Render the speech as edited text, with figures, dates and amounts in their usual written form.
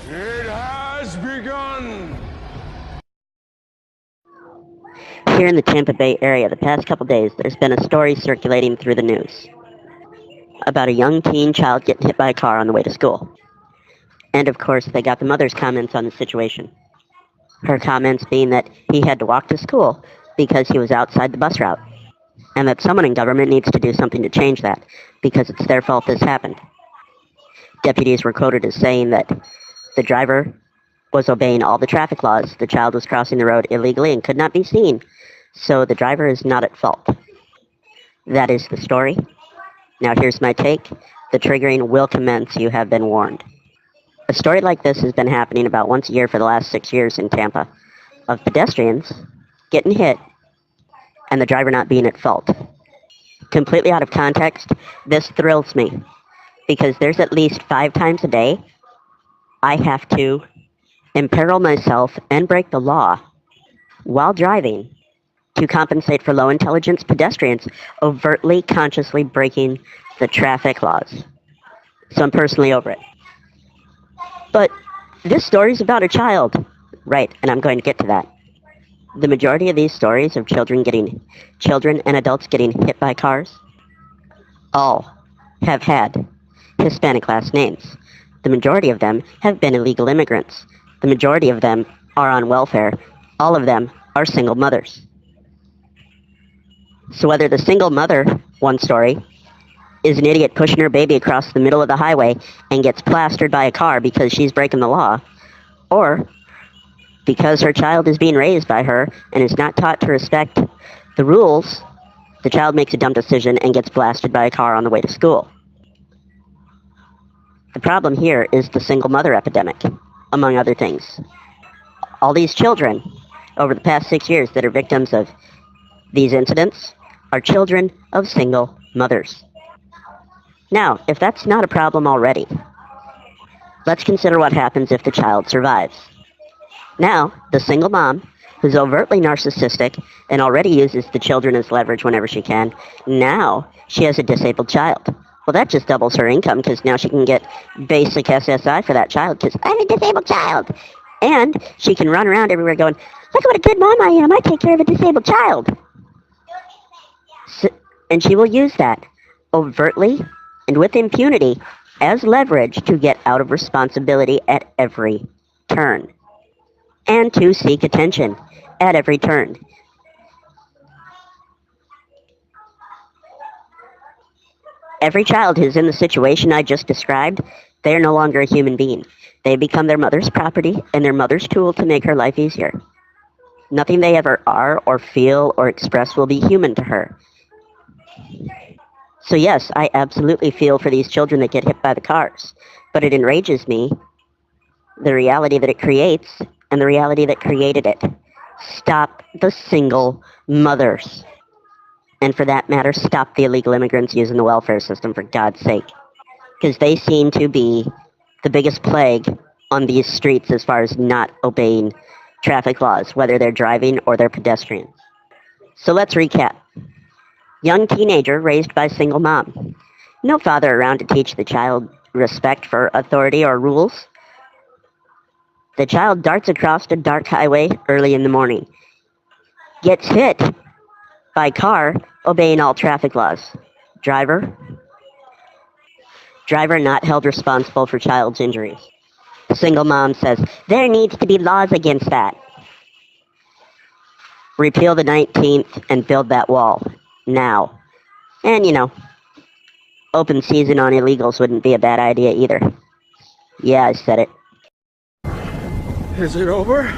It has begun! Here in the Tampa Bay area, the past couple days, there's been a story circulating through the news about a young teen child getting hit by a car on the way to school. And of course, they got the mother's comments on the situation. Her comments being that he had to walk to school because he was outside the bus route, and that someone in government needs to do something to change that because it's their fault this happened. Deputies were quoted as saying that the driver was obeying all the traffic laws, the child was crossing the road illegally and could not be seen, so the driver is not at fault. That is the story. Now here's my take. The triggering will commence, you have been warned. A story like this has been happening about once a year for the last 6 years in Tampa, of pedestrians getting hit and the driver not being at fault. Completely out of context, this thrills me because there's at least 5 times a day I have to imperil myself and break the law while driving to compensate for low intelligence pedestrians overtly, consciously breaking the traffic laws. So I'm personally over it. But this story's about a child. Right, and I'm going to get to that. The majority of these stories of children and adults getting hit by cars, all have had Hispanic last names. The majority of them have been illegal immigrants. The majority of them are on welfare. All of them are single mothers. So whether the single mother, one story, is an idiot pushing her baby across the middle of the highway and gets plastered by a car because she's breaking the law, or because her child is being raised by her and is not taught to respect the rules, the child makes a dumb decision and gets blasted by a car on the way to school. The problem here is the single mother epidemic, among other things. All these children, over the past 6 years, that are victims of these incidents are children of single mothers. Now, if that's not a problem already, let's consider what happens if the child survives. Now, the single mom, who's overtly narcissistic and already uses the children as leverage whenever she can, now she has a disabled child. Well, that just doubles her income because now she can get basic SSI for that child because I'm a disabled child. And she can run around everywhere going, look at what a good mom I am. I take care of a disabled child. So, and she will use that overtly and with impunity as leverage to get out of responsibility at every turn and to seek attention at every turn. Every child who's in the situation I just described, they are no longer a human being. They become their mother's property and their mother's tool to make her life easier. Nothing they ever are or feel or express will be human to her. So yes, I absolutely feel for these children that get hit by the cars, but it enrages me, the reality that it creates and the reality that created it. Stop the single mothers. And for that matter, stop the illegal immigrants using the welfare system, for God's sake. Because they seem to be the biggest plague on these streets as far as not obeying traffic laws, whether they're driving or they're pedestrians. So let's recap. Young teenager raised by single mom. No father around to teach the child respect for authority or rules. The child darts across a dark highway early in the morning. Gets hit by car obeying all traffic laws. Driver not held responsible for child's injuries. Single mom says, there needs to be laws against that. Repeal the 19th and build that wall. Now. And, open season on illegals wouldn't be a bad idea either. Yeah, I said it. Is it over?